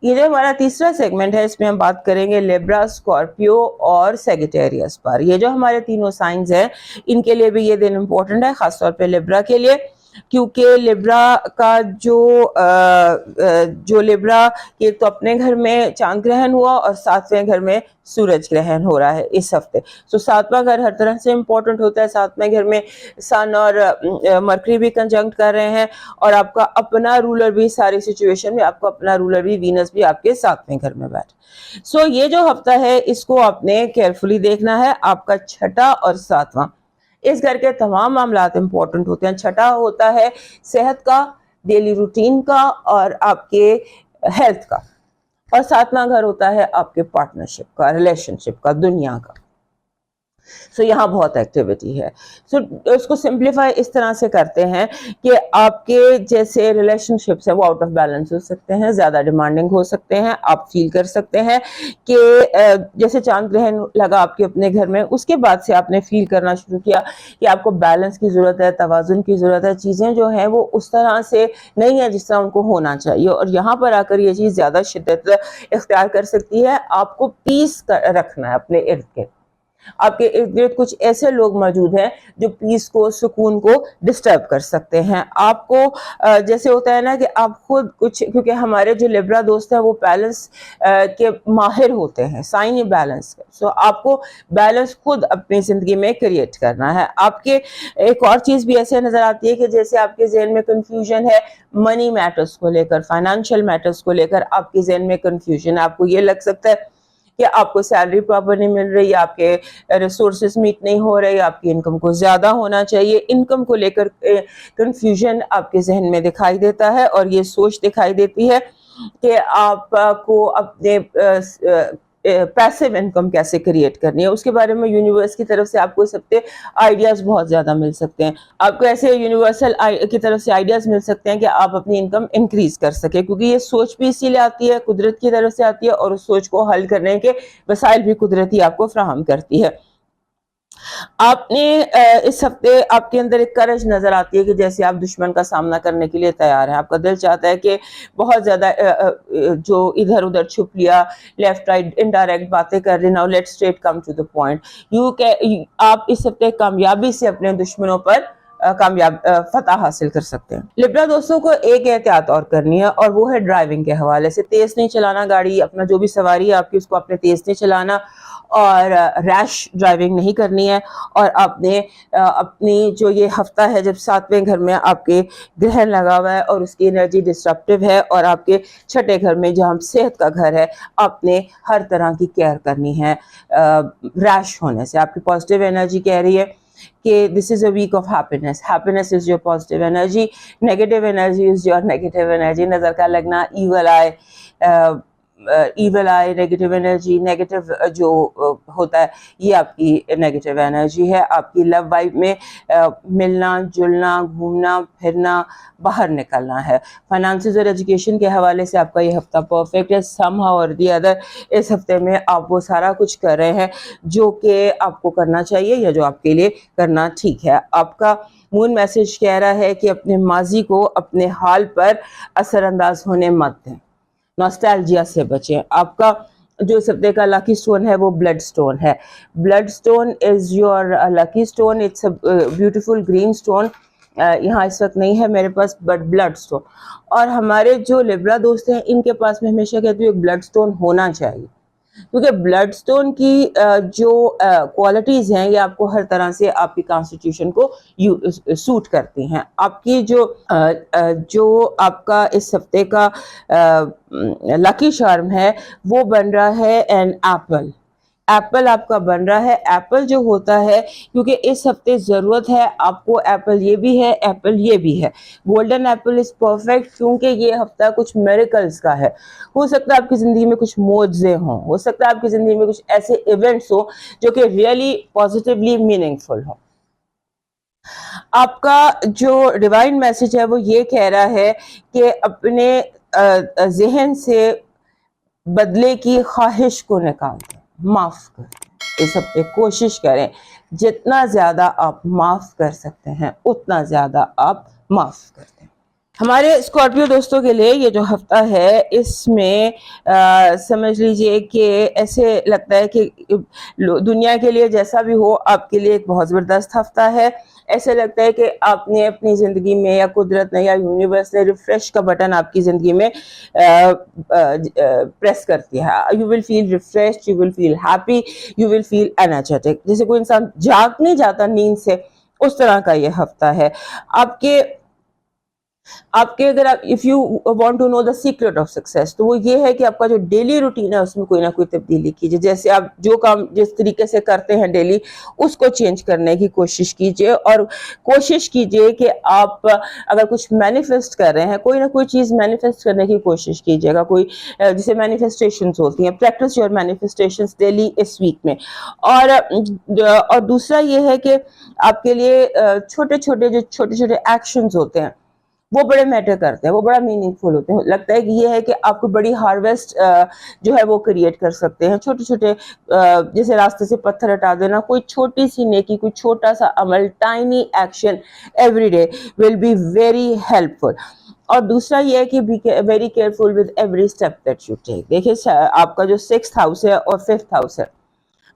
یہ جو ہمارا تیسرا سیگمنٹ ہے اس میں ہم بات کریں گے لیبرا، اسکارپیو اور سیگیٹیریس پر. یہ جو ہمارے تینوں سائنز ہیں ان کے لیے بھی یہ دن امپورٹنٹ ہے، خاص طور پہ لیبرا کے لیے، کیونکہ لیبرا کا جو لیبرا کے تو اپنے گھر میں چاند گرہن ہوا اور 7ویں گھر میں سورج گرہن ہو رہا ہے اس ہفتے. سو 7واں گھر ہر طرح سے امپورٹنٹ ہوتا ہے. 7ویں گھر میں سن اور مرکری بھی کنجنکٹ کر رہے ہیں، اور آپ کا اپنا رولر بھی ساری سچویشن میں، آپ کو اپنا رولر بھی وینس بھی آپ کے 7ویں گھر میں بیٹھے. سو یہ جو ہفتہ ہے اس کو آپ نے کیئرفلی دیکھنا ہے. آپ کا 6واں اور 7واں اس گھر کے تمام معاملات امپورٹنٹ ہوتے ہیں. 6واں ہوتا ہے صحت کا، ڈیلی روٹین کا اور آپ کے ہیلتھ کا، اور 7واں گھر ہوتا ہے آپ کے پارٹنرشپ کا، ریلیشن شپ کا، دنیا کا. سو یہاں بہت ایکٹیویٹی ہے. سو اس کو سمپلیفائی اس طرح سے کرتے ہیں کہ آپ کے جیسے ریلیشن شپس ہیں وہ آؤٹ آف بیلنس ہو سکتے ہیں، زیادہ ڈیمانڈنگ ہو سکتے ہیں. آپ فیل کر سکتے ہیں کہ جیسے چاند گرہن لگا آپ کے اپنے گھر میں، اس کے بعد سے آپ نے فیل کرنا شروع کیا کہ آپ کو بیلنس کی ضرورت ہے، توازن کی ضرورت ہے. چیزیں جو ہیں وہ اس طرح سے نہیں ہے جس طرح ان کو ہونا چاہیے، اور یہاں پر آ کر یہ چیز زیادہ شدت اختیار کر سکتی ہے. آپ کو پیس رکھنا ہے اپنے ارد گرد. آپ کے ارد گرد کچھ ایسے لوگ موجود ہیں جو پیس کو، سکون کو ڈسٹرب کر سکتے ہیں. آپ کو جیسے ہوتا ہے نا کہ آپ خود کچھ، کیونکہ ہمارے جو لیبرا دوست ہیں وہ بیلنس کے ماہر ہوتے ہیں، سائن بیلنس کا. سو آپ کو بیلنس خود اپنی زندگی میں کریٹ کرنا ہے. آپ کے ایک اور چیز بھی ایسے نظر آتی ہے کہ جیسے آپ کے ذہن میں کنفیوژن ہے منی میٹرز کو لے کر، فائنینشیل میٹرز کو لے کر آپ کے ذہن میں کنفیوژن ہے. آپ کو یہ لگ سکتا ہے کہ آپ کو سیلری پراپر نہیں مل رہی، آپ کے ریسورسز میٹ نہیں ہو رہے، آپ کی انکم کو زیادہ ہونا چاہیے. انکم کو لے کر کنفیوژن آپ کے ذہن میں دکھائی دیتا ہے، اور یہ سوچ دکھائی دیتی ہے کہ آپ کو اپنے پیسو انکم کیسے کریٹ کرنی ہے. اس کے بارے میں یونیورس کی طرف سے آپ کو سب سے آئیڈیاز بہت زیادہ مل سکتے ہیں. آپ کو ایسے یونیورسل کی طرف سے آئیڈیاز مل سکتے ہیں کہ آپ اپنی انکم انکریز کر سکیں، کیونکہ یہ سوچ بھی اسی لیے آتی ہے، قدرت کی طرف سے آتی ہے، اور اس سوچ کو حل کرنے کے وسائل بھی قدرت ہی آپ کو فراہم کرتی ہے. آپ نے اس ہفتے آپ کے اندر ایک کرج نظر آتی ہے کہ جیسے آپ دشمن کا سامنا کرنے کے لیے تیار ہیں. آپ کا دل چاہتا ہے کہ بہت زیادہ جو ادھر ادھر چھپ لیا، لیفٹ رائٹ انڈائریکٹ باتیں کر رہے، now let straight come to the point. آپ اس ہفتے کامیابی سے اپنے دشمنوں پر فتح حاصل کر سکتے ہیں. لبرا دوستوں کو ایک احتیاط اور کرنی ہے، اور وہ ہے ڈرائیونگ کے حوالے سے. تیز نہیں چلانا گاڑی، اپنا جو بھی سواری ہے آپ کی اس کو اپنے تیز نہیں چلانا، اور ریش ڈرائیونگ نہیں کرنی ہے. اور آپ نے اپنی جو یہ ہفتہ ہے جب 7ویں گھر میں آپ کے گرہن لگا ہوا ہے اور اس کی انرجی ڈسٹرپٹیو ہے، اور آپ کے 6 گھر میں جہاں صحت کا گھر ہے، آپ نے ہر طرح کی کیئر کرنی ہے ریش ہونے سے. آپ کی پازیٹیو انرجی کہہ رہی ہے کہ this is a week of happiness. Happiness is your positive energy, negative energy is your negative energy. نظر کا لگنا، evil eye, negative energy, negative جو ہوتا ہے یہ آپ کی نیگیٹو انرجی ہے. آپ کی لو وائب میں ملنا جلنا، گھومنا پھرنا، باہر نکلنا ہے. فائنانسز اور ایجوکیشن کے حوالے سے آپ کا یہ ہفتہ پرفیکٹ ہے. سم ہاؤ اور دی ادر اس ہفتے میں آپ وہ سارا کچھ کر رہے ہیں جو کہ آپ کو کرنا چاہیے یا جو آپ کے لیے کرنا ٹھیک ہے. آپ کا مون میسج کہہ رہا ہے کہ اپنے ماضی کو اپنے حال پر اثر انداز ہونے مت دیں، نوسٹالجیا سے بچیں. آپ کا جو اس ہفتے کا لکی سٹون ہے وہ بلڈ سٹون ہے. Blood stone is your lucky stone. It's a beautiful green stone. یہاں اس وقت نہیں ہے میرے پاس، بٹ بلڈ سٹون. اور ہمارے جو لیبرا دوست ہیں ان کے پاس میں ہمیشہ کہتی ہوں ایک بلڈ سٹون ہونا چاہیے، کیونکہ بلڈ سٹون کی جو کوالٹیز ہیں یہ آپ کو ہر طرح سے آپ کی کانسٹیٹیوشن کو سوٹ کرتی ہیں. آپ کی جو آپ کا اس ہفتے کا لکی چارم ہے وہ بن رہا ہے این ایپل. ایپل آپ کا بن رہا ہے. ایپل جو ہوتا ہے، کیونکہ اس ہفتے ضرورت ہے آپ کو ایپل یہ بھی ہے، ایپل یہ بھی ہے. گولڈن ایپل از پرفیکٹ، کیونکہ یہ ہفتہ کچھ میریکلز کا ہے. ہو سکتا ہے آپ کی زندگی میں کچھ معجزے ہوں، ہو سکتا ہے آپ کی زندگی میں کچھ ایسے ایونٹس ہوں جو کہ ریئلی پازیٹیولی میننگ فل ہوں. آپ کا جو ڈیوائن میسج ہے وہ یہ کہہ رہا ہے کہ اپنے ذہن سے بدلے کی خواہش کو نکال دیں، معاف کر دیں. اس ہفتے کوشش کریں جتنا زیادہ آپ معاف کر سکتے ہیں اتنا زیادہ آپ معاف کر دیں. ہمارے اسکارپیو دوستوں کے لیے یہ جو ہفتہ ہے اس میں سمجھ لیجئے کہ ایسے لگتا ہے کہ دنیا کے لیے جیسا بھی ہو آپ کے لیے ایک بہت زبردست ہفتہ ہے. ایسے لگتا ہے کہ آپ نے اپنی زندگی میں یا قدرت نے یا یونیورس نے ریفریش کا بٹن آپ کی زندگی میں پریس کر دیا ہے. You will feel refresh, you will feel happy, you will feel energetic. جیسے کوئی انسان جاگ نہیں جاتا نیند سے, اس طرح کا یہ ہفتہ ہے. آپ کے اگر if you want to know the secret of success, تو وہ یہ ہے کہ آپ کا جو ڈیلی روٹین ہے اس میں کوئی نہ کوئی تبدیلی کیجیے. جیسے آپ جو کام جس طریقے سے کرتے ہیں ڈیلی, اس کو چینج کرنے کی کوشش کیجیے, اور کوشش کیجیے کہ آپ اگر کچھ مینیفیسٹ کر رہے ہیں, کوئی نہ کوئی چیز مینیفیسٹ کرنے کی کوشش کیجیے گا. کوئی جسے مینیفیسٹیشنز ہوتی ہیں, پریکٹس یور مینیفیسٹیشنز ڈیلی اس ویک میں. اور دوسرا یہ ہے کہ آپ کے لیے چھوٹے چھوٹے ایکشنز ہوتے ہیں وہ بڑے میٹر کرتے ہیں, وہ بڑا میننگ فل ہوتے ہیں. لگتا ہے کہ یہ ہے کہ آپ کو بڑی ہارویسٹ جو ہے وہ کریٹ کر سکتے ہیں. چھوٹے چھوٹے جیسے راستے سے پتھر ہٹا دینا, کوئی چھوٹی سی نیکی, کوئی چھوٹا سا عمل, tiny action every day will be very helpful. اور دوسرا یہ ہے کہ be very careful with every step that you take. دیکھیے آپ کا جو 6th ہاؤس ہے اور 5th ہاؤس ہے,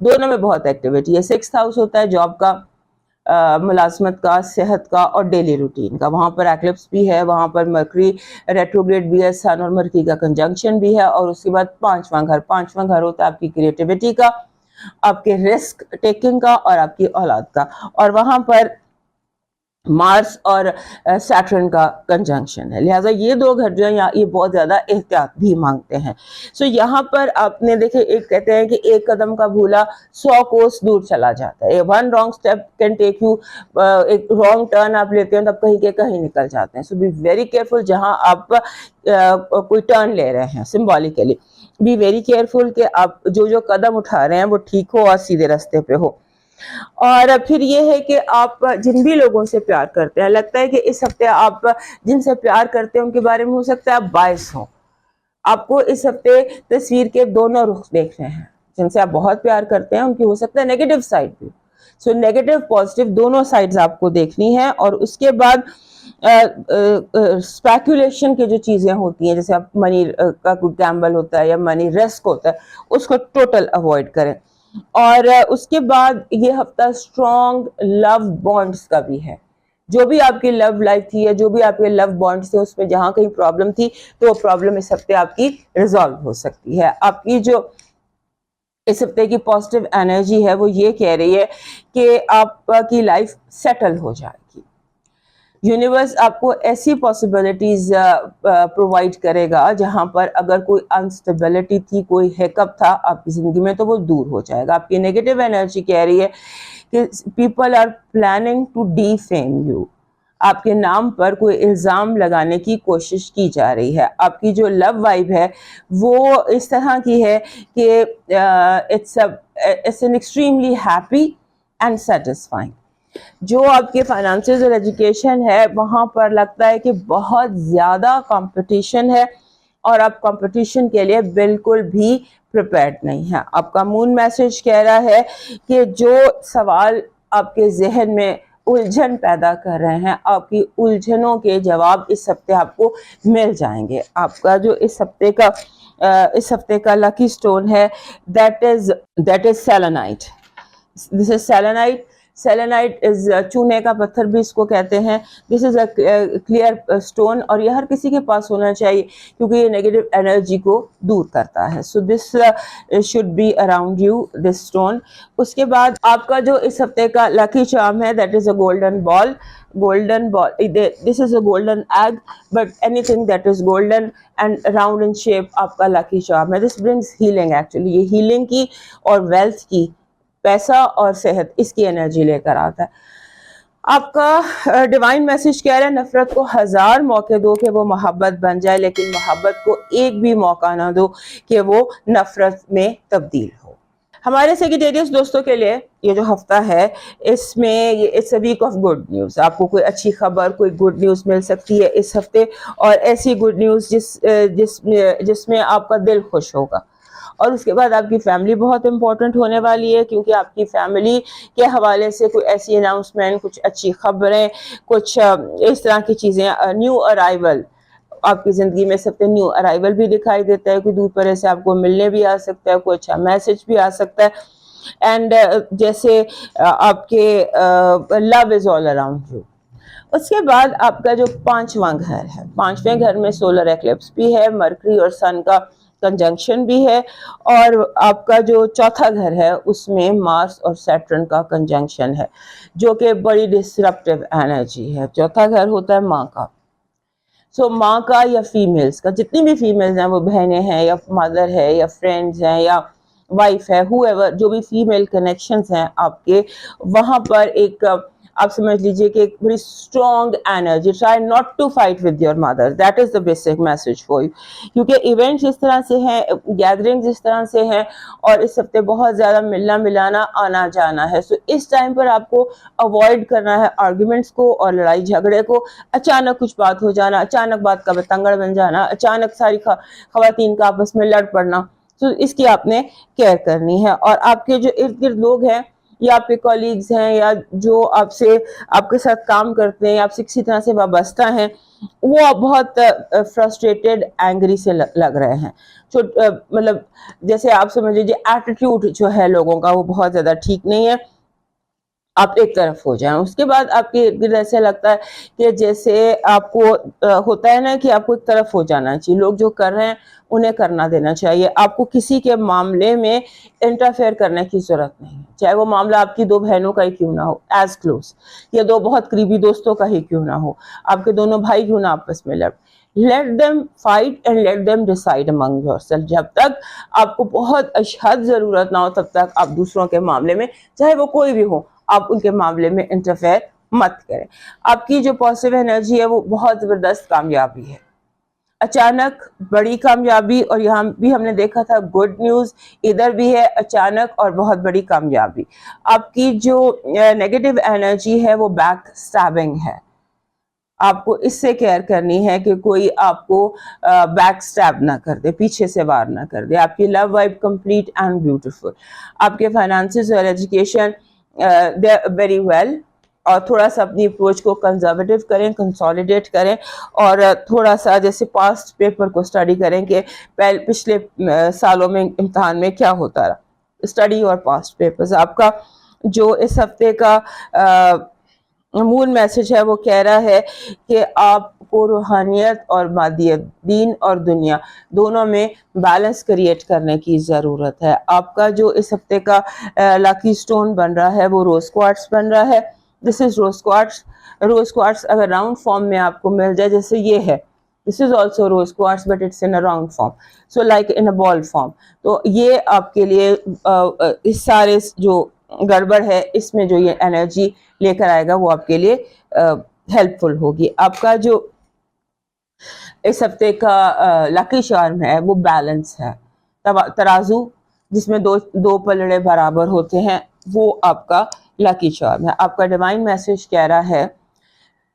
دونوں میں بہت ایکٹیویٹی ہے. 6th ہاؤس ہوتا ہے جاب کا, ملازمت کا, صحت کا اور ڈیلی روٹین کا. وہاں پر ایکلپس بھی ہے, وہاں پر مرکری ریٹروگریڈ بھی ہے, سن اور مرکری کا کنجنکشن بھی ہے. اور اس کے بعد 5واں گھر ہوتا ہے آپ کی کریٹیوٹی کا, آپ کے رسک ٹیکنگ کا اور آپ کی اولاد کا. اور وہاں پر مارس اور سیٹرن کا کنجنکشن ہے. لہٰذا یہ دو گھر جو ہیں یہ بہت زیادہ احتیاط بھی مانگتے ہیں. سو یہاں پر آپ نے دیکھے, ایک کہتے ہیں کہ ایک قدم کا بھولا 100 کوس دور چلا جاتا ہے. One wrong step can take you, ایک رانگ ٹرن آپ لیتے ہیں تب کہیں کے کہیں نکل جاتے ہیں. سو بی ویری کیئرفل جہاں آپ کوئی ٹرن لے رہے ہیں سمبولیکلی, بی ویری کیئرفل کہ آپ جو قدم اٹھا رہے ہیں وہ ٹھیک ہو اور سیدھے راستے پہ ہو. اور پھر یہ ہے کہ آپ جن بھی لوگوں سے پیار کرتے ہیں, لگتا ہے کہ اس ہفتے آپ جن سے پیار کرتے ہیں ان کے بارے میں ہو سکتا ہے آپ باعث ہوں. آپ کو اس ہفتے تصویر کے دونوں رخ دیکھ رہے ہیں. جن سے آپ بہت پیار کرتے ہیں ان کی ہو سکتا ہے نیگیٹو سائڈ بھی. سو نیگیٹو پازیٹیو دونوں سائڈز آپ کو دیکھنی ہے. اور اس کے بعد اسپیکولیشن کی جو چیزیں ہوتی ہیں, جیسے آپ منی کا کوئی گیمبل ہوتا ہے یا منی رسک ہوتا ہے, اس کو ٹوٹل اوائڈ کریں. اور اس کے بعد یہ ہفتہ اسٹرانگ لو بانڈز کا بھی ہے. جو بھی آپ کی لو لائف تھی یا جو بھی آپ کے لو بانڈز تھے, اس میں جہاں کہیں پرابلم تھی تو وہ پرابلم اس ہفتے آپ کی ریزالو ہو سکتی ہے. آپ کی جو اس ہفتے کی پازیٹیو انرجی ہے وہ یہ کہہ رہی ہے کہ آپ کی لائف سیٹل ہو جائے گی. یونیورس آپ کو ایسی پاسبلٹیز پرووائڈ کرے گا جہاں پر اگر کوئی انسٹیبلٹی تھی, کوئی ہیکپ تھا آپ کی زندگی میں, تو وہ دور ہو جائے گا. آپ کی نیگیٹو انرجی کہہ رہی ہے کہ people are planning to defame you. آپ کے نام پر کوئی الزام لگانے کی کوشش کی جا رہی ہے. آپ کی جو لو وائب ہے وہ اس طرح کی ہے کہ it's an extremely happy and satisfying. جو آپ کے فائنانسز اور ایجوکیشن ہے وہاں پر لگتا ہے کہ بہت زیادہ کمپٹیشن ہے, اور آپ کمپٹیشن کے لیے بالکل بھی پریپیئرڈ نہیں ہیں. آپ کا مون میسج کہہ رہا ہے کہ جو سوال آپ کے ذہن میں الجھن پیدا کر رہے ہیں, آپ کی الجھنوں کے جواب اس ہفتے آپ کو مل جائیں گے. آپ کا جو اس ہفتے کا لکی سٹون ہے دیٹ از سیلنائٹ. دس از سیلنائٹ. سیلنائٹ از چونے کا پتھر بھی اس کو کہتے ہیں. دس از اے کلیئر اسٹون, اور یہ ہر کسی کے پاس ہونا چاہیے کیونکہ یہ نیگیٹو انرجی کو دور کرتا ہے. So this should be around you, this stone. اس کے بعد آپ کا جو اس ہفتے کا لکی چارم ہے that is a golden ball. Golden ball, this is a golden egg, but anything that is golden and round in shape آپ کا لکی چارم ہے. This brings healing. ایکچولی یہ ہیلنگ کی اور wealth کی, پیسہ اور صحت, اس کی انرجی لے کر آتا ہے. آپ کا ڈیوائن میسج کہہ رہا ہے نفرت کو 1000 موقع دو کہ وہ محبت بن جائے, لیکن محبت کو ایک بھی موقع نہ دو کہ وہ نفرت میں تبدیل ہو. ہمارے سیگیٹیریس دوستوں کے لیے یہ جو ہفتہ ہے اس میں it's a week of good news. آپ کو کوئی اچھی خبر, کوئی گڈ نیوز مل سکتی ہے اس ہفتے, اور ایسی گڈ نیوز جس میں آپ کا دل خوش ہوگا. اور اس کے بعد آپ کی فیملی بہت امپورٹنٹ ہونے والی ہے، کیونکہ آپ کی فیملی کے حوالے سے کوئی ایسی اناؤنسمنٹ، کچھ اچھی خبریں، کچھ اس طرح کی چیزیں، نیو ارائیول آپ کی زندگی میں سب سے نیو ارائیول بھی دکھائی دیتا ہے، کوئی دور پرے سے آپ کو ملنے بھی آ سکتا ہے، کوئی اچھا میسج بھی آ سکتا ہے. اینڈ جیسے آپ کے لو از آل اراؤنڈ یو. اس کے بعد آپ کا جو 5واں گھر ہے، 5ویں گھر میں سولر ایکلپس بھی ہے، مرکری اور سن کا کنجنکشن بھی ہے، اور آپ کا جو 4تھا گھر ہے اس میں مارس اور سیٹرن کا کنجنکشن ہے، جو کہ بڑی ڈسرپٹیو انرجی ہے. 4تھا گھر ہوتا ہے ماں کا. ماں کا یا فیمیلز کا، جتنی بھی فیمیلز ہیں، وہ بہنیں ہیں یا مدر ہے یا فرینڈز ہیں یا وائف ہے، ہو ایور، جو بھی فیمیل کنیکشنز ہیں آپ کے، وہاں پر ایک آپ سمجھ لیجئے کہ ایک بڑی strong energy. Try not to fight with your mother, that is the basic message for you. کیونکہ ایونٹس اس طرح سے ہیں، گیدرنگز اس طرح سے ہیں، اور اس ہفتے بہت زیادہ ملنا ملانا آنا جانا ہے. اس ٹائم پر آپ کو اوائڈ کرنا ہے آرگیومنٹس کو اور لڑائی جھگڑے کو. اچانک کچھ بات ہو جانا، اچانک بات کا بتنگڑ بن جانا، اچانک ساری خواتین کا آپس میں لڑ پڑنا، تو اس کی آپ نے کیئر کرنی ہے. اور آپ کے جو ارد گرد لوگ ہیں، یا آپ کے کولیگز ہیں، یا جو آپ کے ساتھ کام کرتے ہیں، یا آپ سے کسی طرح سے وابستہ ہیں، وہ بہت فرسٹریٹڈ، اینگری سے لگ رہے ہیں. مطلب جیسے آپ سمجھ لیجیے ایٹیٹیوڈ جو ہے لوگوں کا وہ بہت زیادہ ٹھیک نہیں ہے. آپ ایک طرف ہو جائیں. اس کے بعد آپ کے ارد گرد ایسے لگتا ہے کہ جیسے آپ کو ہوتا ہے نا کہ آپ کو ایک طرف ہو جانا چاہیے، لوگ جو کر رہے ہیں انہیں کرنا دینا چاہیے. آپ کو کسی کے معاملے میں انٹرفیئر کرنے کی ضرورت نہیں، چاہے وہ معاملہ آپ کی 2 بہنوں کا ہی کیوں نہ ہو ایز کلوز، یا 2 بہت قریبی دوستوں کا ہی کیوں نہ ہو، آپ کے دونوں بھائی کیوں نہ آپس میں لڑ. Let them fight and let them decide among yourself. جب تک آپ کو بہت اشد ضرورت نہ ہو تب تک آپ دوسروں کے معاملے میں، چاہے وہ کوئی بھی ہو، آپ ان کے معاملے میں انٹرفیئر مت کریں. آپ کی جو پازیٹیو انرجی ہے وہ بہت زبردست کامیابی ہے، اچانک بڑی کامیابی. اور یہاں بھی ہم نے دیکھا تھا گڈ نیوز، ادھر بھی ہے اچانک اور بہت بڑی کامیابی. آپ کی جو نیگیٹو انرجی ہے وہ بیک سٹیبنگ ہے. آپ کو اس سے کیئر کرنی ہے کہ کوئی آپ کو بیک سٹیب نہ کر دے، پیچھے سے وار نہ کر دے. آپ کی لو وائب کمپلیٹ اینڈ بیوٹیفل. آپ کے فائنانسز اور ایجوکیشن ویری ویل. اور تھوڑا سا اپنی اپروچ کو کنزرویٹو کریں، کنسولیڈیٹ کریں، اور تھوڑا سا جیسے پاسٹ پیپر کو اسٹڈی کریں کہ پچھلے سالوں میں امتحان میں کیا ہوتا رہا. اسٹڈی اور پاسٹ پیپرز. آپ کا جو اس ہفتے کا مول میسج ہے وہ کہہ رہا ہے کہ آپ کو روحانیت اور مادیت، دین اور دنیا دونوں میں بیلنس کریٹ کرنے کی ضرورت ہے. آپ کا جو اس ہفتے کا لاکی سٹون بن رہا ہے وہ روز کوارٹز بن رہا ہے. دس از روز کوارٹز. روز کوارٹز اگر راؤنڈ فارم میں آپ کو مل جائے، جیسے یہ ہے، this is also rose quartz but it's in a round form, so like in a ball form. تو یہ آپ کے لیے اس سارے جو گڑبڑ ہے اس میں جو یہ انرجی لے کر آئے گا وہ آپ کے لیے ہیلپ فل ہوگی. آپ کا جو اس ہفتے کا لکی چارم ہے وہ بیلنس ہے، ترازو جس میں دو پلڑے برابر ہوتے ہیں، وہ آپ کا لکی چارم ہے. آپ کا ڈیوائن میسج کہہ رہا ہے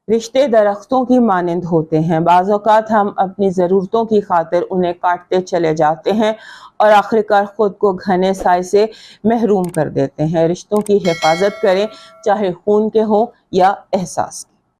رشتے درختوں کی مانند ہوتے ہیں، بعض اوقات ہم اپنی ضرورتوں کی خاطر انہیں کاٹتے چلے جاتے ہیں اور آخرکار خود کو گھنے سائے سے محروم کر دیتے ہیں. رشتوں کی حفاظت کریں، چاہے خون کے ہوں یا احساس کے.